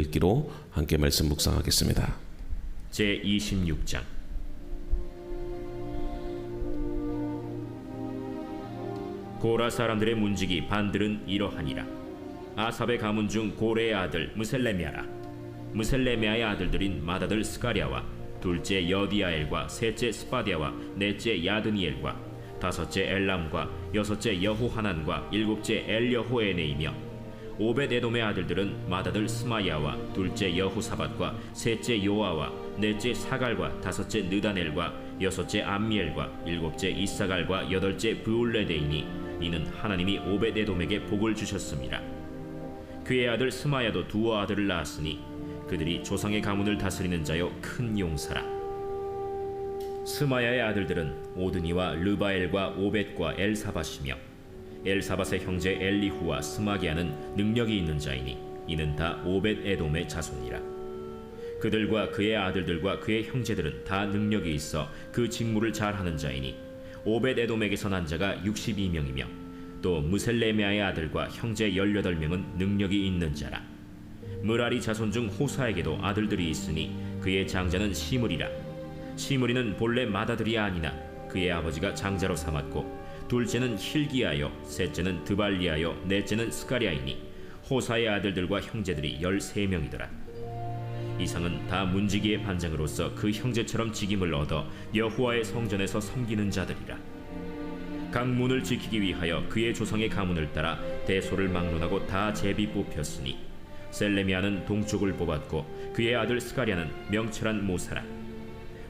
읽기로 함께 말씀 묵상하겠습니다. 제26장. 고라 사람들의 문지기 반들은 이러하니라. 아삽의 가문 중 고레의 아들 무셀레미아라. 무셀레미아의 아들들인 맏아들 스가랴와 둘째 여디아엘과 셋째 스바디아와 넷째 야드니엘과 다섯째 엘람과 여섯째 여호하난과 일곱째 엘여호에네이며 오벳에돔의 아들들은 맏아들 스마야와 둘째 여호사밧과 셋째 요아와 넷째 사갈과 다섯째 느다넬과 여섯째 암미엘과 일곱째 이사갈과 여덟째 브울레데이니 이는 하나님이 오벳에돔에게 복을 주셨습니다. 그의 아들 스마야도 두 아들을 낳았으니 그들이 조상의 가문을 다스리는 자요 큰 용사라. 스마야의 아들들은 오드니와 르바엘과 오벳과 엘사밧이며 엘사밧의 형제 엘리후와 스마기야는 능력이 있는 자이니 이는 다 오벳에돔의 자손이라. 그들과 그의 아들들과 그의 형제들은 다 능력이 있어 그 직무를 잘하는 자이니 오벳에돔에게서 난 자가 62명이며 또 무셀레미아의 아들과 형제 18명은 능력이 있는 자라. 므라리 자손 중 호사에게도 아들들이 있으니 그의 장자는 시므리라. 시므리는 본래 맏아들이 아니나 그의 아버지가 장자로 삼았고 둘째는 힐기야요 셋째는 드발리야요 넷째는 스가랴이니 호사의 아들들과 형제들이 13명이더라. 이상은 다 문지기의 반장으로서 그 형제처럼 직임을 얻어 여호와의 성전에서 섬기는 자들이라. 각 문을 지키기 위하여 그의 조상의 가문을 따라 대소를 막론하고 다 제비 뽑혔으니 셀레미아는 동쪽을 뽑았고 그의 아들 스가랴는 명철한 모사라.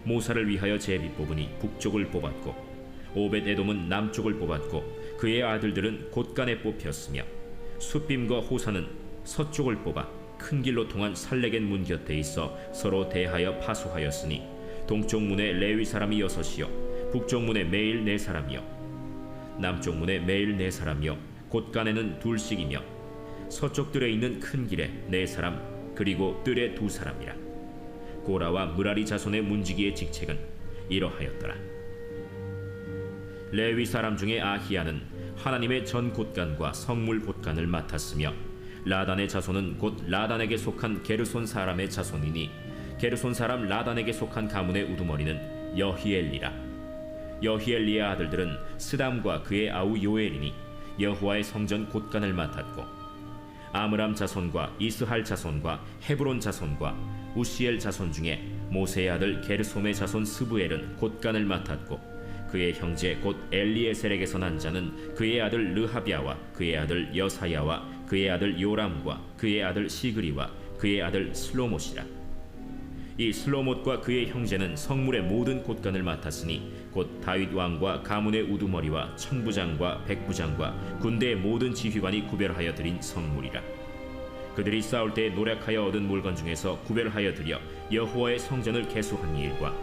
모사를 위하여 제비 뽑으니 북쪽을 뽑았고 오벳에돔은 남쪽을 뽑았고 그의 아들들은 곳간에 뽑혔으며 숫빔과 호사는 서쪽을 뽑아 큰 길로 통한 살레겐 문 곁에 있어 서로 대하여 파수하였으니 동쪽 문에 레위 사람이 6이요 북쪽 문에 매일 4사람이요 남쪽 문에 매일 4사람이요 곳간에는 둘씩이며 서쪽 뜰에 있는 큰 길에 4사람 그리고 뜰에 2사람이라. 고라와 므라리 자손의 문지기의 직책은 이러하였더라. 레위 사람 중에 아히야는 하나님의 전 곳간과 성물 곳간을 맡았으며 라단의 자손은 곧 라단에게 속한 게르손 사람의 자손이니 게르손 사람 라단에게 속한 가문의 우두머리는 여히엘리라. 여히엘리의 아들들은 스담과 그의 아우 요엘이니 여호와의 성전 곳간을 맡았고 아므람 자손과 이스할 자손과 헤브론 자손과 우시엘 자손 중에 모세의 아들 게르솜의 자손 스브엘은 곳간을 맡았고 그의 형제 곧 엘리에셀에게서 난 자는 그의 아들 르하비아와 그의 아들 여사야와 그의 아들 요람과 그의 아들 시그리와 그의 아들 슬로못이라. 이 슬로못과 그의 형제는 성물의 모든 곳간을 맡았으니 곧 다윗 왕과 가문의 우두머리와 천부장과 백부장과 군대의 모든 지휘관이 구별하여 드린 성물이라. 그들이 싸울 때 노력하여 얻은 물건 중에서 구별하여 드려 여호와의 성전을 개수한 일과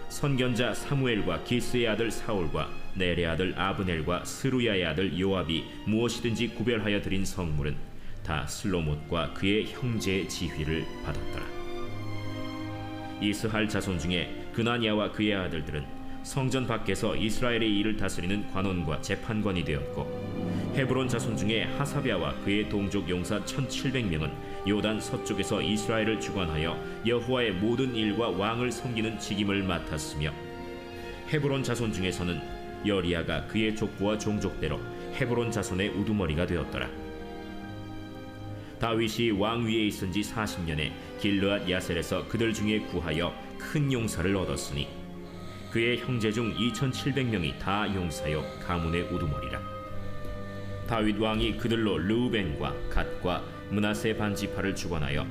선견자 사무엘과 기스의 아들 사울과 넬의 아들 아브넬과 스루야의 아들 요압이 무엇이든지 구별하여 드린 성물은 다 슬로못과 그의 형제의 지휘를 받았더라. 이스할 자손 중에 그나니아와 그의 아들들은 성전 밖에서 이스라엘의 일을 다스리는 관원과 재판관이 되었고 헤브론 자손 중에 하사비아와 그의 동족 용사 1700명은 요단 서쪽에서 이스라엘을 주관하여 여호와의 모든 일과 왕을 섬기는 직임을 맡았으며 헤브론 자손 중에서는 여리야가 그의 족부와 종족대로 헤브론 자손의 우두머리가 되었더라. 다윗이 왕 위에 있은 지 40년에 길르앗 야셀에서 그들 중에 구하여 큰 용사를 얻었으니 그의 형제 중 2700명이 다 용사요 가문의 우두머리라. 다윗 왕이 그들로 르우벤과 갓과 므낫세 반지파를 주관하여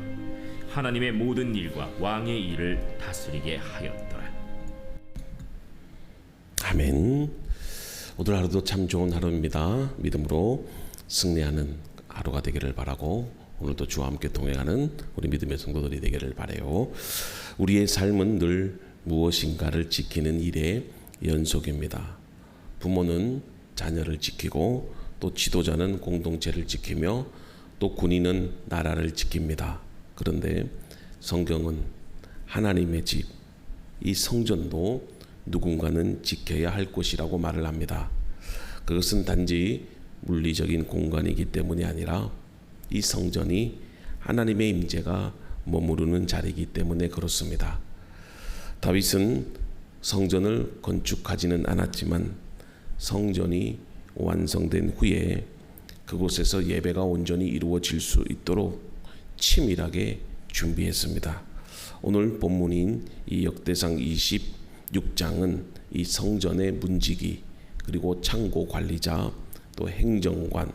하나님의 모든 일과 왕의 일을 다스리게 하였더라. 아멘. 오늘 하루도 참 좋은 하루입니다. 믿음으로 승리하는 하루가 되기를 바라고 오늘도 주와 함께 동행하는 우리 믿음의 성도들이 되기를 바라요. 우리의 삶은 늘 무엇인가를 지키는 일의 연속입니다. 부모는 자녀를 지키고 또 지도자는 공동체를 지키며 또 군인은 나라를 지킵니다. 그런데 성경은 하나님의 집, 이 성전도 누군가는 지켜야 할 곳이라고 말을 합니다. 그것은 단지 물리적인 공간이기 때문이 아니라 이 성전이 하나님의 임재가 머무르는 자리이기 때문에 그렇습니다. 다윗은 성전을 건축하지는 않았지만 성전이 완성된 후에 그곳에서 예배가 온전히 이루어질 수 있도록 치밀하게 준비했습니다. 오늘 본문인 이 역대상 26장은 이 성전의 문지기, 그리고 창고 관리자, 또 행정관,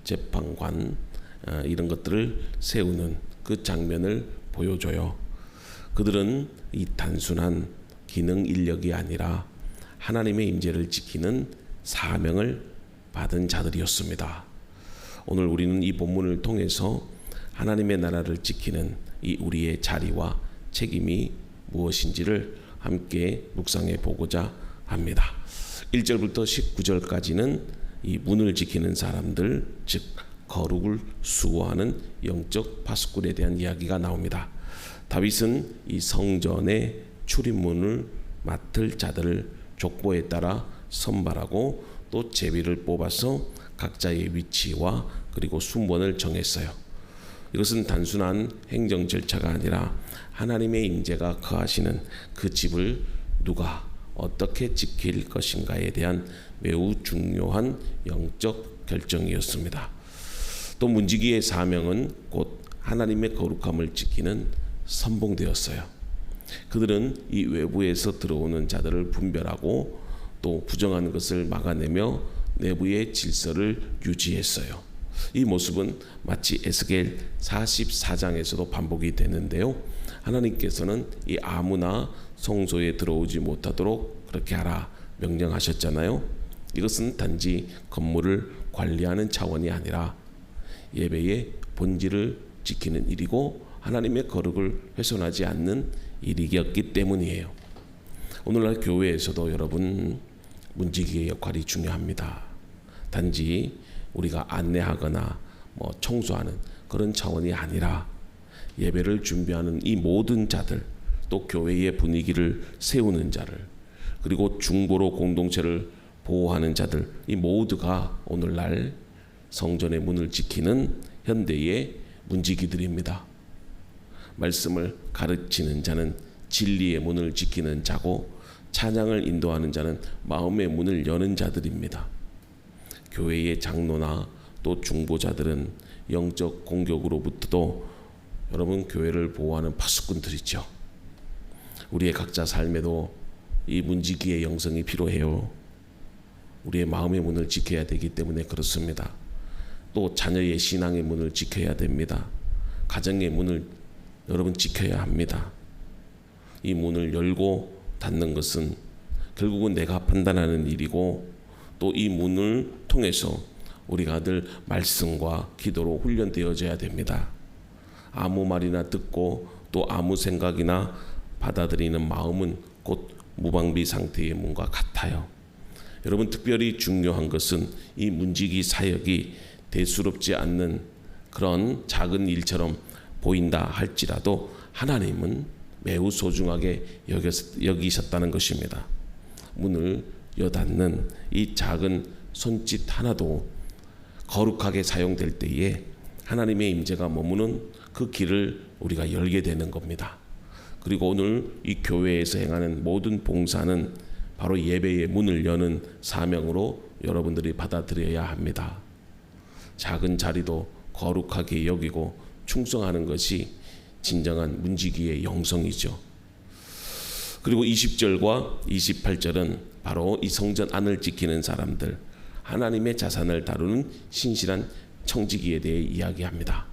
재판관, 이런 것들을 세우는 그 장면을 보여줘요. 그들은 이 단순한 기능 인력이 아니라 하나님의 임재를 지키는 사명을 받은 자들이었습니다. 오늘 우리는 이 본문을 통해서 하나님의 나라를 지키는 이 우리의 자리와 책임이 무엇인지를 함께 묵상해 보고자 합니다. 1절부터 19절까지는 이 문을 지키는 사람들, 즉 거룩을 수호하는 영적 파수꾼에 대한 이야기가 나옵니다. 다윗은 이 성전의 출입문을 맡을 자들을 족보에 따라 선발하고 또 제비를 뽑아서 각자의 위치와 그리고 순번을 정했어요. 이것은 단순한 행정 절차가 아니라 하나님의 임재가 거하시는 그 집을 누가 어떻게 지킬 것인가에 대한 매우 중요한 영적 결정이었습니다. 또 문지기의 사명은 곧 하나님의 거룩함을 지키는 선봉대였어요. 그들은 이 외부에서 들어오는 자들을 분별하고 또 부정한 것을 막아내며 내부의 질서를 유지했어요. 이 모습은 마치 에스겔 44장에서도 반복이 되는데요. 하나님께서는 이 아무나 성소에 들어오지 못하도록 그렇게 하라 명령하셨잖아요. 이것은 단지 건물을 관리하는 차원이 아니라 예배의 본질을 지키는 일이고 하나님의 거룩을 훼손하지 않는 일이었기 때문이에요. 오늘날 교회에서도 여러분 문지기의 역할이 중요합니다. 단지 우리가 안내하거나 청소하는 그런 차원이 아니라 예배를 준비하는 이 모든 자들, 또 교회의 분위기를 세우는 자를, 그리고 중보로 공동체를 보호하는 자들, 이 모두가 오늘날 성전의 문을 지키는 현대의 문지기들입니다. 말씀을 가르치는 자는 진리의 문을 지키는 자고 찬양을 인도하는 자는 마음의 문을 여는 자들입니다. 교회의 장로나 또 중보자들은 영적 공격으로부터도 여러분 교회를 보호하는 파수꾼들이죠. 우리의 각자 삶에도 이 문지기의 영성이 필요해요. 우리의 마음의 문을 지켜야 되기 때문에 그렇습니다. 또 자녀의 신앙의 문을 지켜야 됩니다. 가정의 문을 여러분 지켜야 합니다. 이 문을 열고 닫는 것은 결국은 내가 판단하는 일이고 또 이 문을 통해서 우리가 늘 말씀과 기도로 훈련되어져야 됩니다. 아무 말이나 듣고 또 아무 생각이나 받아들이는 마음은 곧 무방비 상태의 문과 같아요. 여러분 특별히 중요한 것은 이 문지기 사역이 대수롭지 않는 그런 작은 일처럼 보인다 할지라도 하나님은 매우 소중하게 여기셨다는 것입니다. 문을 여닫는 이 작은 손짓 하나도 거룩하게 사용될 때에 하나님의 임재가 머무는 그 길을 우리가 열게 되는 겁니다. 그리고 오늘 이 교회에서 행하는 모든 봉사는 바로 예배의 문을 여는 사명으로 여러분들이 받아들여야 합니다. 작은 자리도 거룩하게 여기고 충성하는 것이 진정한 문지기의 영성이죠. 그리고 20절과 28절은 바로 이 성전 안을 지키는 사람들, 하나님의 자산을 다루는 신실한 청지기에 대해 이야기합니다.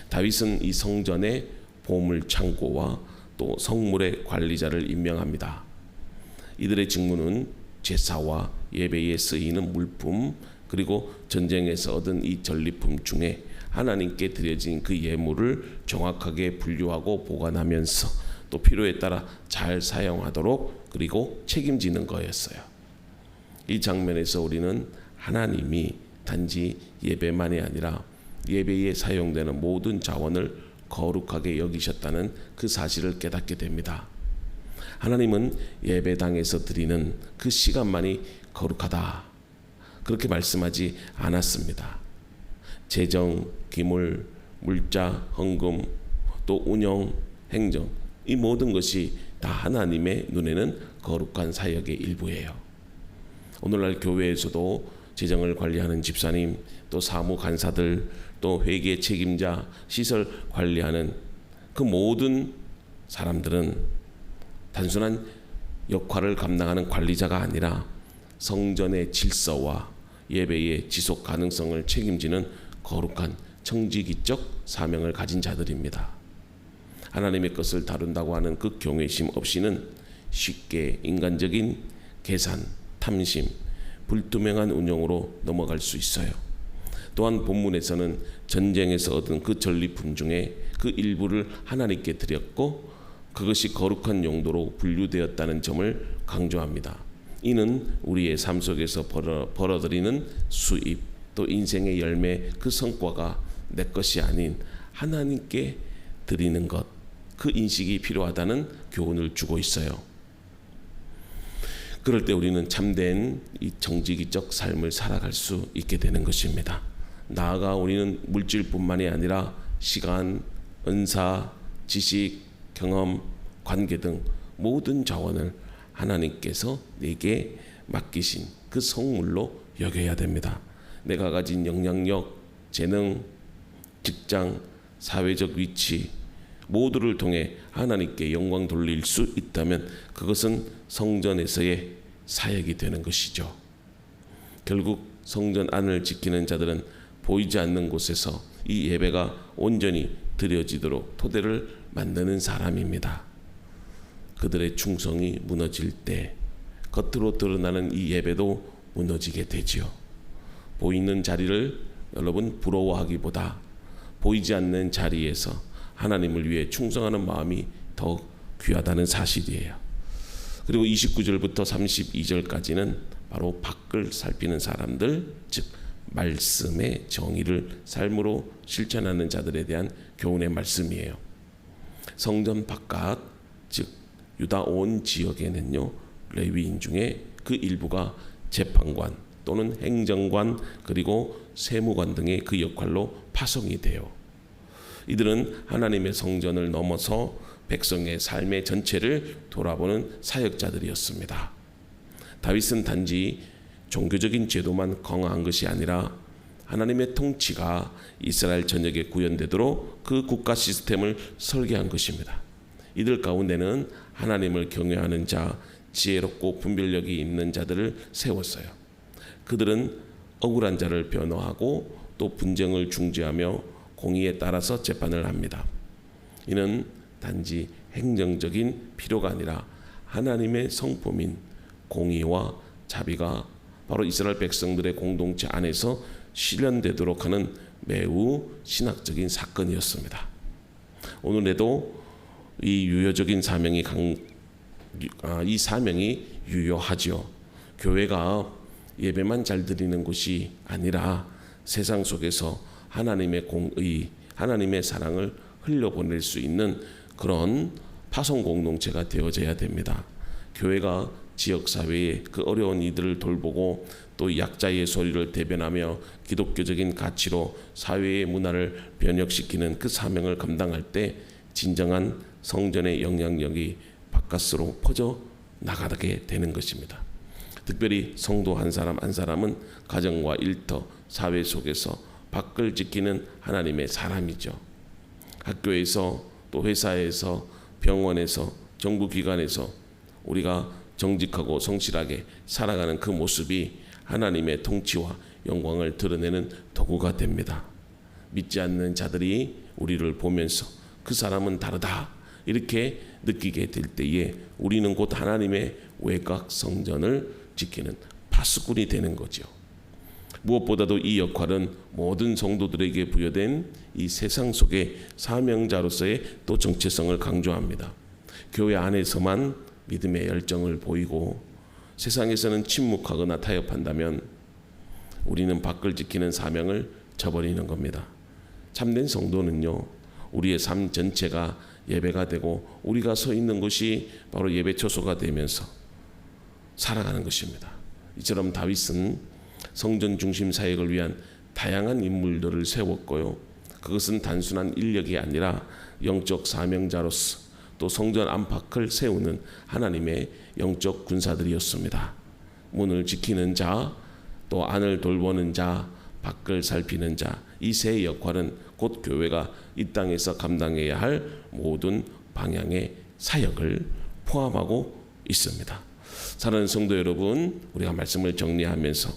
다윗은 이 성전의 보물 창고와 또 성물의 관리자를 임명합니다. 이들의 직무는 제사와 예배에 쓰이는 물품, 그리고 전쟁에서 얻은 이 전리품 중에 하나님께 드려진 그 예물을 정확하게 분류하고 보관하면서 또 필요에 따라 잘 사용하도록 그리고 책임지는 거였어요. 이 장면에서 우리는 하나님이 단지 예배만이 아니라 예배에 사용되는 모든 자원을 거룩하게 여기셨다는 그 사실을 깨닫게 됩니다. 하나님은 예배당에서 드리는 그 시간만이 거룩하다 그렇게 말씀하지 않았습니다. 재정, 기물, 물자, 헌금, 또 운영, 행정, 이 모든 것이 다 하나님의 눈에는 거룩한 사역의 일부예요. 오늘날 교회에서도 재정을 관리하는 집사님, 또 사무 간사들, 또 회계 책임자, 시설 관리하는 그 모든 사람들은 단순한 역할을 감당하는 관리자가 아니라 성전의 질서와 예배의 지속 가능성을 책임지는 거룩한 청지기적 사명을 가진 자들입니다. 하나님의 것을 다룬다고 하는 그 경외심 없이는 쉽게 인간적인 계산, 탐심, 불투명한 운영으로 넘어갈 수 있어요. 또한 본문에서는 전쟁에서 얻은 그 전리품 중에 그 일부를 하나님께 드렸고 그것이 거룩한 용도로 분류되었다는 점을 강조합니다. 이는 우리의 삶 속에서 벌어들이는 수입, 또 인생의 열매, 그 성과가 내 것이 아닌 하나님께 드리는 것, 그 인식이 필요하다는 교훈을 주고 있어요. 그럴 때 우리는 참된 이 정직이적 삶을 살아갈 수 있게 되는 것입니다. 나아가 우리는 물질뿐만이 아니라 시간, 은사, 지식, 경험, 관계 등 모든 자원을 하나님께서 내게 맡기신 그 성물로 여겨야 됩니다. 내가 가진 영향력, 재능, 직장, 사회적 위치 모두를 통해 하나님께 영광 돌릴 수 있다면 그것은 성전에서의 사역이 되는 것이죠. 결국 성전 안을 지키는 자들은 보이지 않는 곳에서 이 예배가 온전히 드려지도록 토대를 만드는 사람입니다. 그들의 충성이 무너질 때 겉으로 드러나는 이 예배도 무너지게 되지요. 보이는 자리를 여러분 부러워하기보다 보이지 않는 자리에서 하나님을 위해 충성하는 마음이 더욱 귀하다는 사실이에요. 그리고 29절부터 32절까지는 바로 밖을 살피는 사람들, 즉 말씀의 정의를 삶으로 실천하는 자들에 대한 교훈의 말씀이에요. 성전 바깥, 즉 유다 온 지역에는요, 레위인 중에 그 일부가 재판관 또는 행정관 그리고 세무관 등의 그 역할로 파송이 돼요. 이들은 하나님의 성전을 넘어서 백성의 삶의 전체를 돌아보는 사역자들이었습니다. 다윗은 단지 종교적인 제도만 강화한 것이 아니라 하나님의 통치가 이스라엘 전역에 구현되도록 그 국가 시스템을 설계한 것입니다. 이들 가운데는 하나님을 경외하는 자, 지혜롭고 분별력이 있는 자들을 세웠어요. 그들은 억울한 자를 변호하고 또 분쟁을 중재하며 공의에 따라서 재판을 합니다. 이는 단지 행정적인 필요가 아니라 하나님의 성품인 공의와 자비가 바로 이스라엘 백성들의 공동체 안에서 실현되도록 하는 매우 신학적인 사건이었습니다. 오늘에도 이 유효적인 사명이 이 사명이 유효하지요. 교회가 예배만 잘 드리는 곳이 아니라 세상 속에서 하나님의 공의, 하나님의 사랑을 흘려보낼 수 있는 그런 파송 공동체가 되어져야 됩니다. 교회가 지역사회의 그 어려운 이들을 돌보고 또 약자의 소리를 대변하며 기독교적인 가치로 사회의 문화를 변혁시키는 그 사명을 감당할 때 진정한 성전의 영향력이 바깥으로 퍼져 나가게 되는 것입니다. 특별히 성도 한 사람 한 사람은 가정과 일터, 사회 속에서 밖을 지키는 하나님의 사람이죠. 학교에서 또 회사에서 병원에서 정부기관에서 우리가 정직하고 성실하게 살아가는 그 모습이 하나님의 통치와 영광을 드러내는 도구가 됩니다. 믿지 않는 자들이 우리를 보면서 그 사람은 다르다 이렇게 느끼게 될 때에 우리는 곧 하나님의 외곽 성전을 지키는 파수꾼이 되는 거죠. 무엇보다도 이 역할은 모든 성도들에게 부여된 이 세상 속의 사명자로서의 또 정체성을 강조합니다. 교회 안에서만 믿음의 열정을 보이고 세상에서는 침묵하거나 타협한다면 우리는 밖을 지키는 사명을 저버리는 겁니다. 참된 성도는요, 우리의 삶 전체가 예배가 되고 우리가 서 있는 곳이 바로 예배 초소가 되면서 살아가는 것입니다. 이처럼 다윗은 성전 중심 사역을 위한 다양한 인물들을 세웠고요. 그것은 단순한 인력이 아니라 영적 사명자로서 또 성전 안팎을 세우는 하나님의 영적 군사들이었습니다. 문을 지키는 자, 또 안을 돌보는 자, 밖을 살피는 자, 이 세 역할은 곧 교회가 이 땅에서 감당해야 할 모든 방향의 사역을 포함하고 있습니다. 사랑하는 성도 여러분, 우리가 말씀을 정리하면서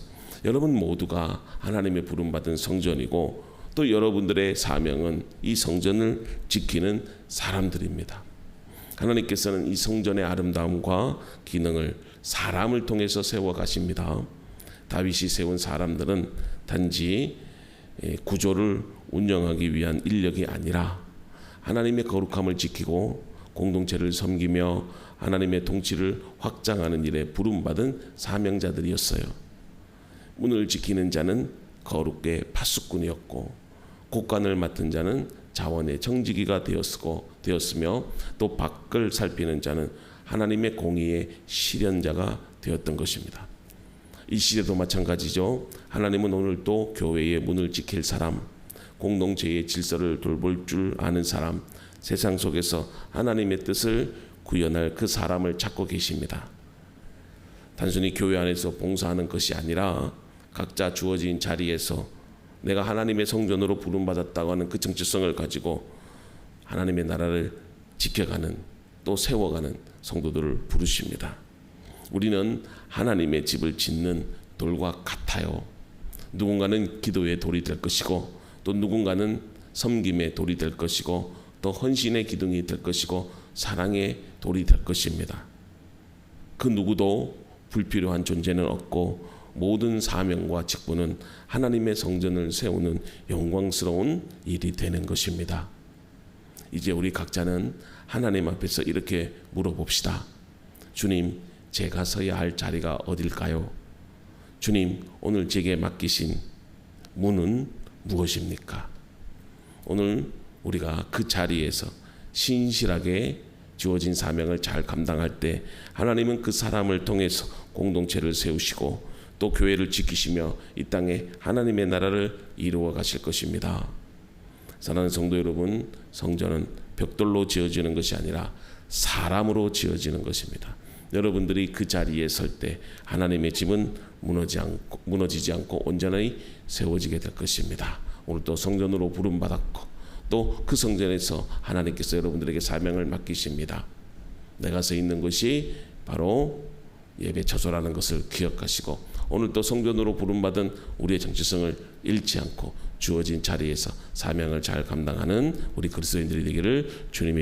여러분 모두가 하나님의 부름받은 성전이고 또 여러분들의 사명은 이 성전을 지키는 사람들입니다. 하나님께서는 이 성전의 아름다움과 기능을 사람을 통해서 세워 가십니다. 다윗이 세운 사람들은 단지 구조를 운영하기 위한 인력이 아니라 하나님의 거룩함을 지키고 공동체를 섬기며 하나님의 통치를 확장하는 일에 부름받은 사명자들이었어요. 문을 지키는 자는 거룩의 파수꾼이었고 곳간을 맡은 자는 자원의 청지기가 되었으며 또 밖을 살피는 자는 하나님의 공의의 실현자가 되었던 것입니다. 이 시대도 마찬가지죠. 하나님은 오늘도 교회의 문을 지킬 사람, 공동체의 질서를 돌볼 줄 아는 사람, 세상 속에서 하나님의 뜻을 구현할 그 사람을 찾고 계십니다. 단순히 교회 안에서 봉사하는 것이 아니라 각자 주어진 자리에서 내가 하나님의 성전으로 부름받았다고 하는 그 정체성을 가지고 하나님의 나라를 지켜가는 또 세워가는 성도들을 부르십니다. 우리는 하나님의 집을 짓는 돌과 같아요. 누군가는 기도의 돌이 될 것이고 또 누군가는 섬김의 돌이 될 것이고 또 헌신의 기둥이 될 것이고 사랑의 돌이 될 것입니다. 그 누구도 불필요한 존재는 없고 모든 사명과 직분은 하나님의 성전을 세우는 영광스러운 일이 되는 것입니다. 이제 우리 각자는 하나님 앞에서 이렇게 물어봅시다. 주님, 제가 서야 할 자리가 어딜까요? 주님, 오늘 제게 맡기신 문은 무엇입니까? 오늘 우리가 그 자리에서 신실하게 주어진 사명을 잘 감당할 때 하나님은 그 사람을 통해서 공동체를 세우시고 또 교회를 지키시며 이 땅에 하나님의 나라를 이루어 가실 것입니다. 사랑하는 성도 여러분, 성전은 벽돌로 지어지는 것이 아니라 사람으로 지어지는 것입니다. 여러분들이 그 자리에 설 때 하나님의 집은 무너지지 않고 온전히 세워지게 될 것입니다. 오늘 또 성전으로 부름받았고 또 그 성전에서 하나님께서 여러분들에게 사명을 맡기십니다. 내가 서 있는 것이 바로 예배 처소라는 것을 기억하시고 오늘 또 성전으로 부름받은 우리의 정체성을 잃지 않고 주어진 자리에서 사명을 잘 감당하는 우리 그리스도인들이 되기를 주님의